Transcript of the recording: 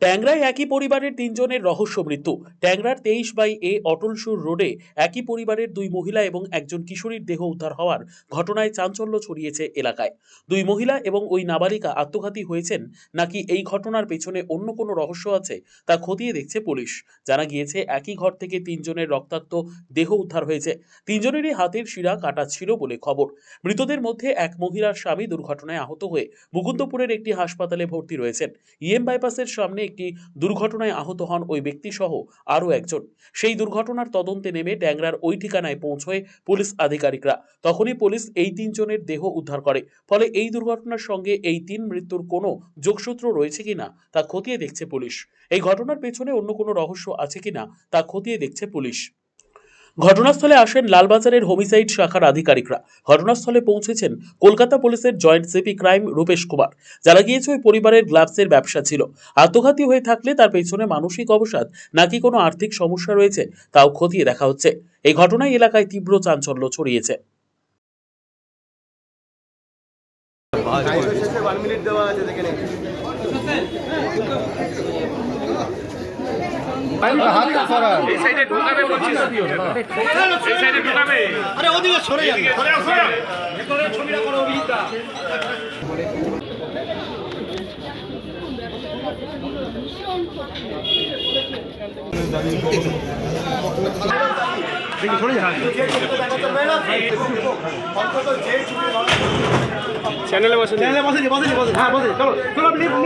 ট্যাংরায় একই পরিবারের তিনজনের রহস্য মৃত্যু। ট্যাংরার 23/A অটলসুর রোডে একই পরিবারের দুই মহিলা এবং একজন কিশোরীর দেহ উদ্ধার হওয়ার ঘটনায় চাঞ্চল্য ছড়িয়েছে এলাকায়। দুই মহিলা এবং ওই নাবালিকা আত্মঘাতী হয়েছেন নাকি এই ঘটনার পেছনে অন্য কোনো রহস্য আছে তা খতিয়ে দেখছে পুলিশ। জানা গিয়েছে একই ঘর থেকে তিনজনের রক্তাক্ত দেহ উদ্ধার হয়েছে। তিনজনেরই হাতের শিরা কাটা ছিল বলে খবর। মৃতদের মধ্যে এক মহিলার স্বামী দুর্ঘটনায় আহত হয়ে মুকুন্দপুরের একটি হাসপাতালে ভর্তি রয়েছেন। বাইপাসের সামনে একটি দুর্ঘটনায় আহত হন ওই ব্যক্তি সহ আরও একজন। সেই দুর্ঘটনার তদন্তে নেমে ট্যাংরার ওই ঠিকানায় পৌঁছয় পুলিশ আধিকারিকরা। তখনই পুলিশ এই তিনজনের দেহ উদ্ধার করে। ফলে এই দুর্ঘটনার সঙ্গে এই তিন মৃত্যুর কোনো যোগসূত্র রয়েছে কিনা তা খতিয়ে দেখছে পুলিশ। এই ঘটনার পেছনে অন্য কোনো রহস্য আছে কিনা তা খতিয়ে দেখছে পুলিশ। ঘটনাস্থলে আসেন লালবাজারের হোমিসাইড শাখার আধিকারিকরা। ঘটনাস্থলে পৌঁছেছেন কলকাতা পুলিশের joint CP crime Rupesh Kumar. জানা গিয়েছে ওই পরিবারের গ্লাভসের ব্যবসা ছিল। আত্মঘাতী হয়ে থাকলে তার পেছনে মানসিক অবসাদ নাকি কোনো আর্থিক সমস্যা রয়েছে তাও খতিয়ে দেখা হচ্ছে। এই ঘটনায় এলাকায় তীব্র চাঞ্চল্য ছড়িয়েছে। এই সাইডে ঢোকাবে বলছিস, এই সাইডে ঢোকাবে। আরে ওদিকে সরে যান, সরে আসো। ভিতরে ছবিটা করো অভিজিৎদা। দেখি সরে যান। চ্যানেলে বসে, চ্যানেলে বসে, হ্যাঁ বসে। চলো চলো, লিফট